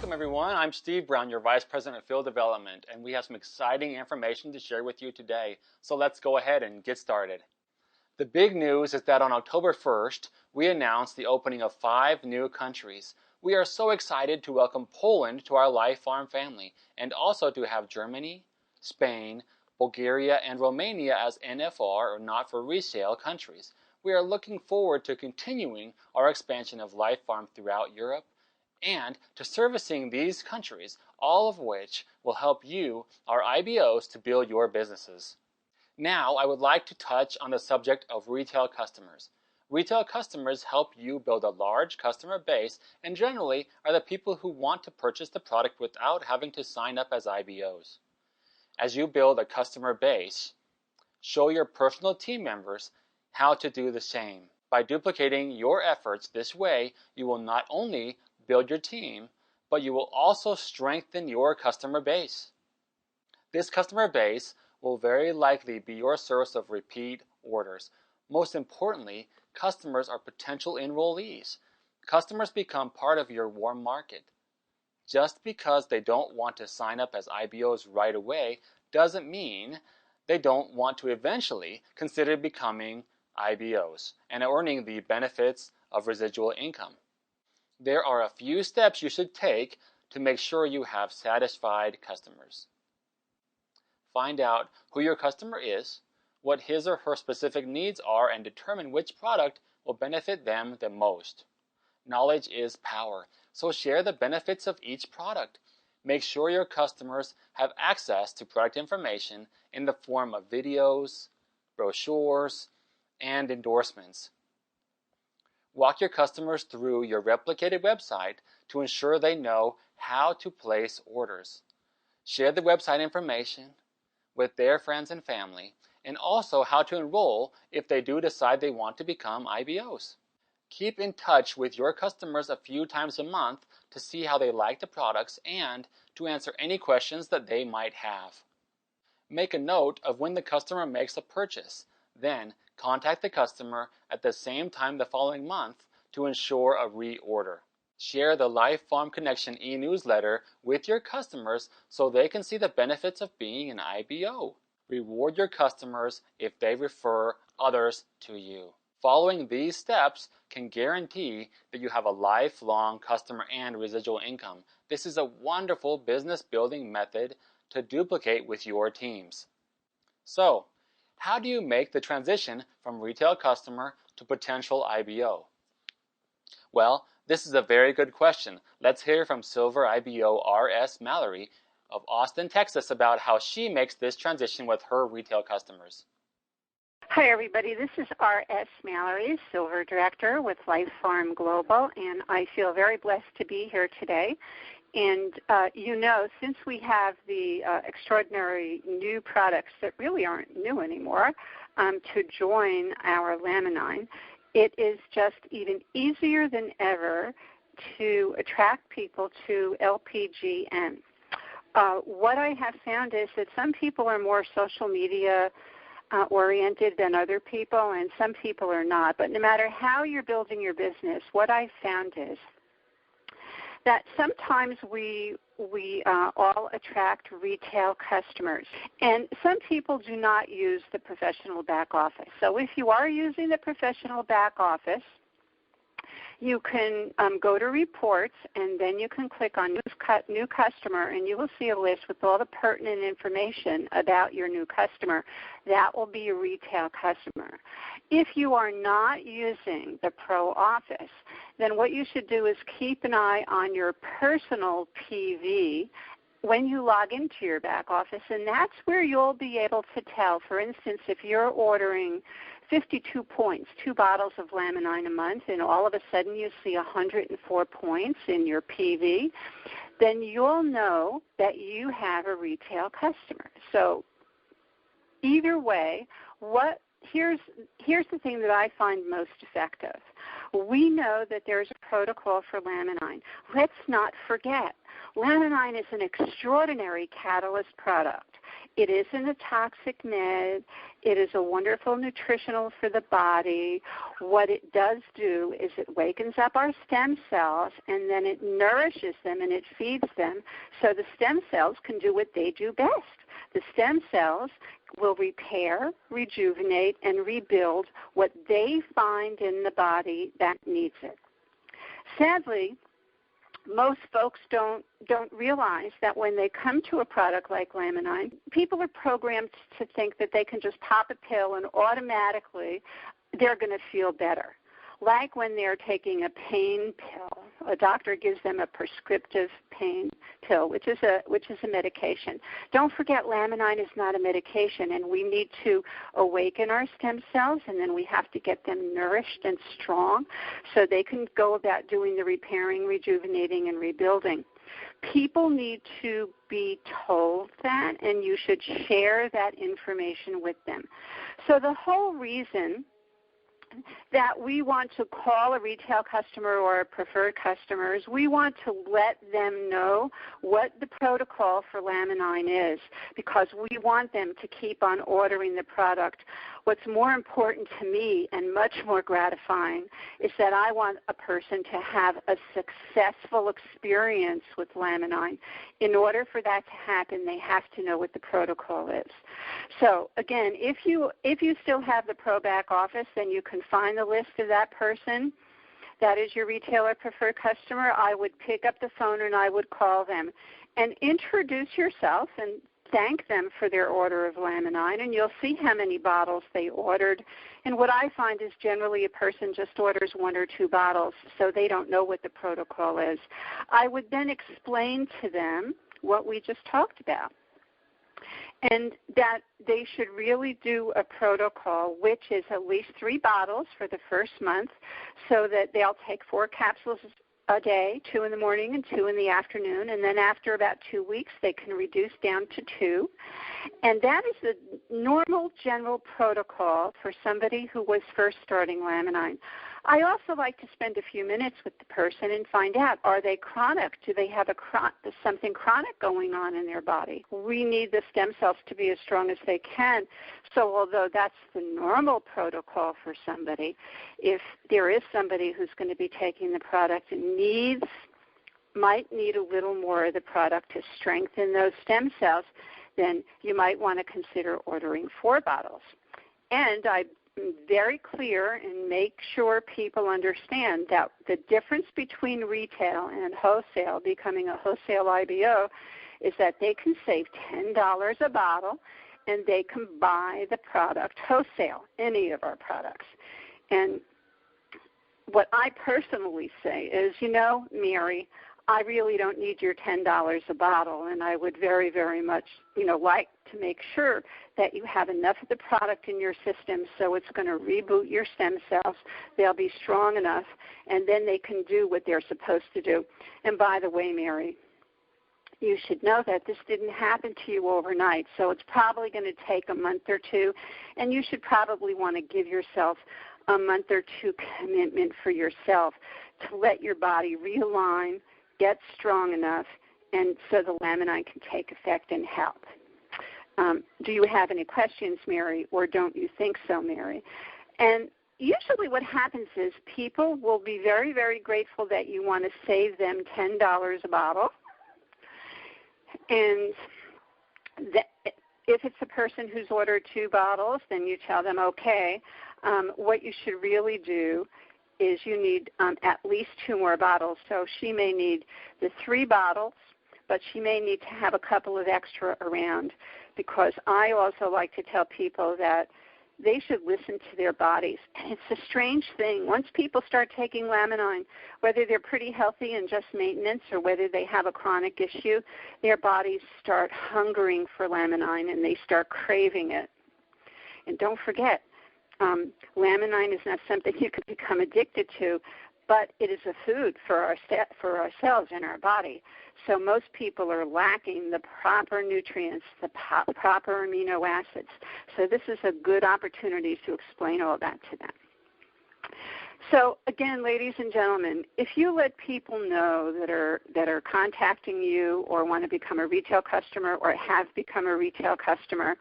Welcome everyone, I'm Steve Brown, your Vice President of Field Development, and we have some exciting information to share with you today. So let's go ahead and get started. The big news is that on October 1st, we announced the opening of 5 new countries. We are so excited to welcome Poland to our Life Farm family, and also to have Germany, Spain, Bulgaria, and Romania as NFR, or not for resale, countries. We are looking forward to continuing our expansion of Life Farm throughout Europe, and to servicing these countries, all of which will help you, our IBOs, to build your businesses. Now, I would like to touch on the subject of retail customers. Retail customers help you build a large customer base and generally are the people who want to purchase the product without having to sign up as IBOs. As you build a customer base, show your personal team members how to do the same. By duplicating your efforts this way, you will not only build your team, but you will also strengthen your customer base. This customer base will very likely be your source of repeat orders. Most importantly, customers are potential enrollees. Customers become part of your warm market. Just because they don't want to sign up as IBOs right away doesn't mean they don't want to eventually consider becoming IBOs and earning the benefits of residual income. There are a few steps you should take to make sure you have satisfied customers. Find out who your customer is, what his or her specific needs are, and determine which product will benefit them the most. Knowledge is power, so share the benefits of each product. Make sure your customers have access to product information in the form of videos, brochures, and endorsements. Walk your customers through your replicated website to ensure they know how to place orders. Share the website information with their friends and family, and also how to enroll if they do decide they want to become IBOs. Keep in touch with your customers a few times a month to see how they like the products and to answer any questions that they might have. Make a note of when the customer makes a purchase. Then, contact the customer at the same time the following month to ensure a reorder. Share the Life Farm Connection e-newsletter with your customers so they can see the benefits of being an IBO. Reward your customers if they refer others to you. Following these steps can guarantee that you have a lifelong customer and residual income. This is a wonderful business building method to duplicate with your teams. So, how do you make the transition from retail customer to potential IBO? Well, this is a very good question. Let's hear from Silver IBO R.S. Mallory of Austin, Texas, about how she makes this transition with her retail customers. Hi, everybody. This is R.S. Mallory, Silver Director with Life Farm Global, and I feel very blessed to be here today. And since we have the extraordinary new products that really aren't new anymore to join our Laminine, it is just even easier than ever to attract people to LPGN. What I have found is that some people are more social media oriented than other people, and some people are not. But no matter how you're building your business, what I've found is that sometimes we all attract retail customers, and some people do not use the professional back office. So if you are using the professional back office, you can go to reports, and then you can click on new customer, and you will see a list with all the pertinent information about your new customer. That will be your retail customer. If you are not using the Pro Office, then what you should do is keep an eye on your personal PV when you log into your back office, and that's where you'll be able to tell. For instance, if you're ordering 52 points, 2 bottles of Laminine a month, and all of a sudden you see 104 points in your PV, then you'll know that you have a retail customer. So either way, here's the thing that I find most effective. We know that there's a protocol for Laminine. Let's not forget, Laminine is an extraordinary catalyst product. It isn't a toxic med. It is a wonderful nutritional for the body. What it does do is it wakens up our stem cells, and then it nourishes them and it feeds them so the stem cells can do what they do best. The stem cells will repair, rejuvenate, and rebuild what they find in the body that needs it. Sadly, most folks don't realize that when they come to a product like Laminine, people are programmed to think that they can just pop a pill and automatically they're going to feel better. Like when they're taking a pain pill, a doctor gives them a prescriptive pain pill, which is a medication. Don't forget, Laminine is not a medication, and we need to awaken our stem cells, and then we have to get them nourished and strong so they can go about doing the repairing, rejuvenating, and rebuilding. People need to be told that, and you should share that information with them. So the whole reason that we want to call a retail customer or a preferred customer is we want to let them know what the protocol for Laminine is, because we want them to keep on ordering the product. What's more important to me and much more gratifying is that I want a person to have a successful experience with Laminine. In order for that to happen, they have to know what the protocol is. So again, if you still have the Pro Back office, then you can find the list of that person. That is your retailer preferred customer. I would pick up the phone and I would call them and introduce yourself and thank them for their order of Laminine, and you'll see how many bottles they ordered. And what I find is generally a person just orders 1 or 2 bottles, so they don't know what the protocol is. I would then explain to them what we just talked about, and that they should really do a protocol, which is at least 3 bottles for the first month, so that they'll take 4 capsules a day, 2 in the morning and 2 in the afternoon, and then after about 2 weeks they can reduce down to 2. And that is the normal general protocol for somebody who was first starting Laminine. I also like to spend a few minutes with the person and find out, are they chronic? Do they have something chronic going on in their body? We need the stem cells to be as strong as they can. So although that's the normal protocol for somebody, if there is somebody who's going to be taking the product and might need a little more of the product to strengthen those stem cells, then you might want to consider ordering 4 bottles. And I'm very clear and make sure people understand that the difference between retail and wholesale, becoming a wholesale IBO, is that they can save $10 a bottle and they can buy the product wholesale, any of our products. And what I personally say is, Mary, I really don't need your $10 a bottle, and I would very, very much, like to make sure that you have enough of the product in your system so it's going to reboot your stem cells. They'll be strong enough, and then they can do what they're supposed to do. And by the way, Mary, you should know that this didn't happen to you overnight, so it's probably going to take a month or 2, and you should probably want to give yourself a month or 2 commitment for yourself to let your body realign, get strong enough, and so the Laminine can take effect and help. Do you have any questions, Mary, or don't you think so, Mary? And usually what happens is people will be very, very grateful that you want to save them $10 a bottle. And if it's a person who's ordered 2 bottles, then you tell them, okay, what you should really do is you need at least 2 more bottles. So she may need the 3 bottles, but she may need to have a couple of extra around, because I also like to tell people that they should listen to their bodies. And it's a strange thing. Once people start taking Laminine, whether they're pretty healthy and just maintenance or whether they have a chronic issue, their bodies start hungering for Laminine and they start craving it. And don't forget, Laminine is not something you can become addicted to, but it is a food for our cells in our body. So most people are lacking the proper nutrients, the proper amino acids. So this is a good opportunity to explain all that to them. So again, ladies and gentlemen, if you let people know that are contacting you or want to become a retail customer or have become a retail customer,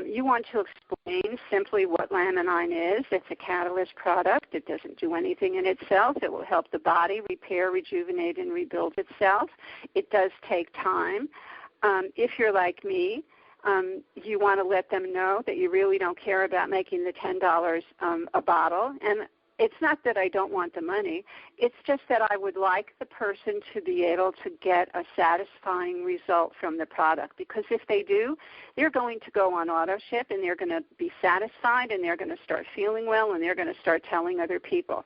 you want to explain simply what Laminine is. It's a catalyst product. It doesn't do anything in itself. It will help the body repair, rejuvenate, and rebuild itself. It does take time. If you're like me, you want to let them know that you really don't care about making the $10 a bottle. And it's not that I don't want the money. It's just that I would like the person to be able to get a satisfying result from the product, because if they do, they're going to go on auto ship and they're going to be satisfied and they're going to start feeling well and they're going to start telling other people.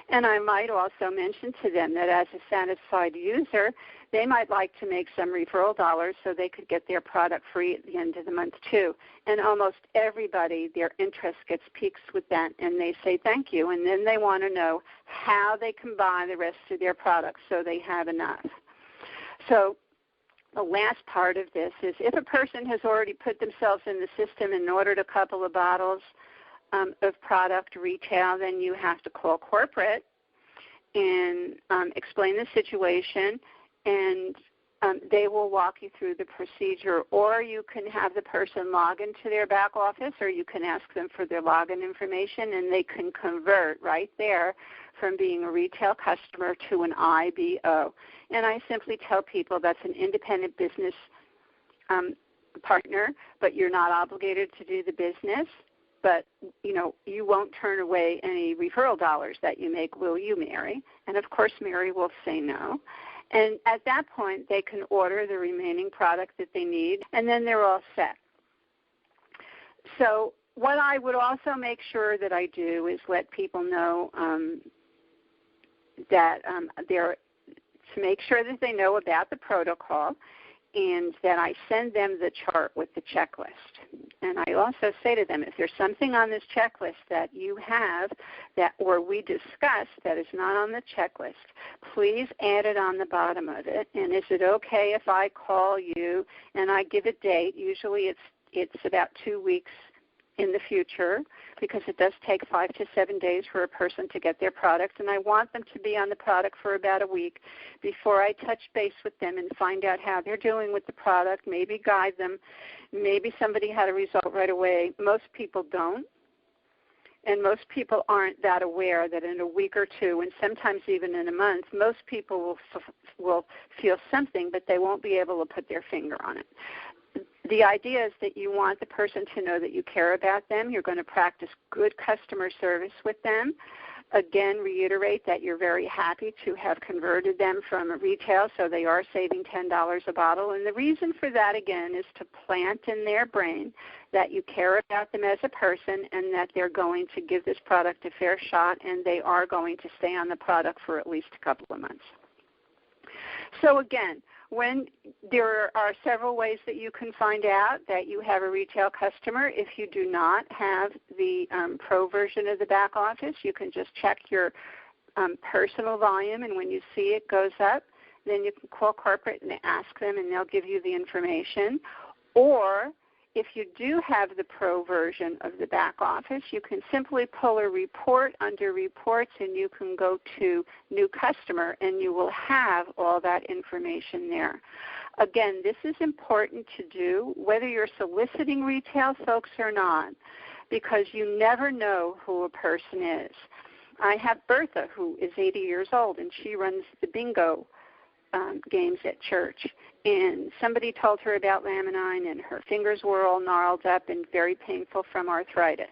And I might also mention to them that as a satisfied user, they might like to make some referral dollars so they could get their product free at the end of the month too. And almost everybody, their interest gets piqued with that, and they say thank you. And then they want to know how they can buy the rest of their products so they have enough. So the last part of this is if a person has already put themselves in the system and ordered a couple of bottles of product retail, then you have to call corporate and explain the situation, and they will walk you through the procedure. Or you can have the person log into their back office, or you can ask them for their login information, and they can convert right there from being a retail customer to an IBO. And I simply tell people that's an independent business partner, but you're not obligated to do the business. But, you won't turn away any referral dollars that you make, will you, Mary? And, of course, Mary will say no. And at that point, they can order the remaining product that they need, and then they're all set. So what I would also make sure that I do is let people know that to make sure that they know about the protocol, and that I send them the chart with the checklist. And I also say to them, if there's something on this checklist that you have or we discussed that is not on the checklist, please add it on the bottom of it. And is it okay if I call you and I give a date? Usually it's about 2 weeks in the future, because it does take 5 to 7 days for a person to get their product, and I want them to be on the product for about a week before I touch base with them and find out how they're doing with the product, maybe guide them. Maybe somebody had a result right away. Most people don't, and most people aren't that aware that in a week or two, and sometimes even in a month, most people will feel something, but they won't be able to put their finger on it. The idea is that you want the person to know that you care about them. You're going to practice good customer service with them. Again, reiterate that you're very happy to have converted them from a retail, so they are saving $10 a bottle. And the reason for that, again, is to plant in their brain that you care about them as a person and that they're going to give this product a fair shot, and they are going to stay on the product for at least a couple of months. So again, when there are several ways that you can find out that you have a retail customer. If you do not have the pro version of the back office, you can just check your personal volume, and when you see it goes up, then you can call corporate and ask them, and they'll give you the information. Or if you do have the pro version of the back office, you can simply pull a report under reports, and you can go to new customer, and you will have all that information there. Again, this is important to do whether you're soliciting retail folks or not, because you never know who a person is. I have Bertha, who is 80 years old, and she runs the bingo games at church. And somebody told her about Laminine, and her fingers were all gnarled up and very painful from arthritis.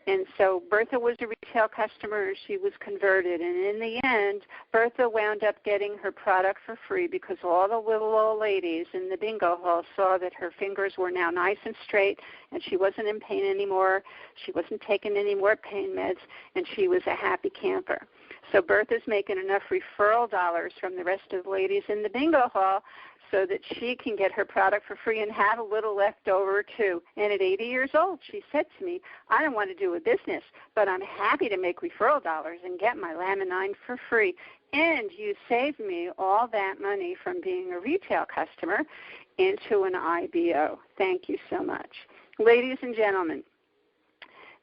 And so Bertha was a retail customer. She was converted. And in the end, Bertha wound up getting her product for free because all the little old ladies in the bingo hall saw that her fingers were now nice and straight, and she wasn't in pain anymore. She wasn't taking any more pain meds, and she was a happy camper. So Bertha's making enough referral dollars from the rest of the ladies in the bingo hall so that she can get her product for free and have a little left over too. And at 80 years old, she said to me, I don't want to do a business, but I'm happy to make referral dollars and get my Laminine for free. And you saved me all that money from being a retail customer into an IBO. Thank you so much. Ladies and gentlemen,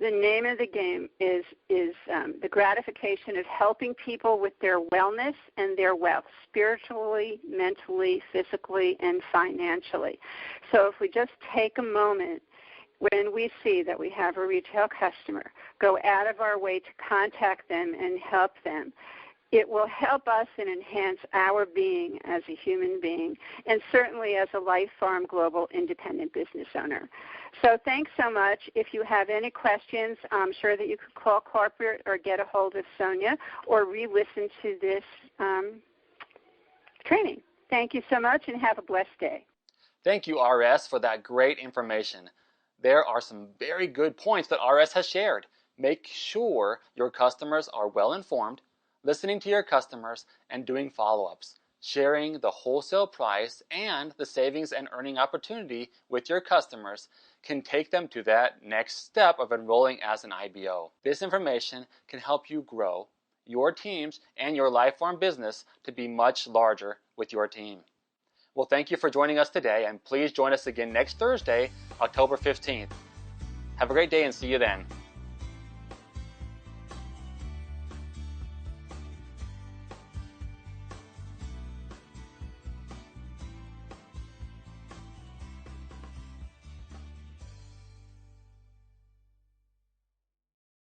The name of the game is the gratification of helping people with their wellness and their wealth, spiritually, mentally, physically, and financially. So if we just take a moment when we see that we have a retail customer, go out of our way to contact them and help them, it will help us and enhance our being as a human being, and certainly as a Life Farm Global independent business owner. So thanks so much. If you have any questions, I'm sure that you could call corporate or get a hold of Sonia or re-listen to this training. Thank you so much and have a blessed day. Thank you, RS, for that great information. There are some very good points that RS has shared. Make sure your customers are well informed, listening to your customers, and doing follow-ups, sharing the wholesale price and the savings and earning opportunity with your customers can take them to that next step of enrolling as an IBO. This information can help you grow your teams and your Life Farm business to be much larger with your team. Well, thank you for joining us today, and please join us again next Thursday, October 15th. Have a great day and see you then.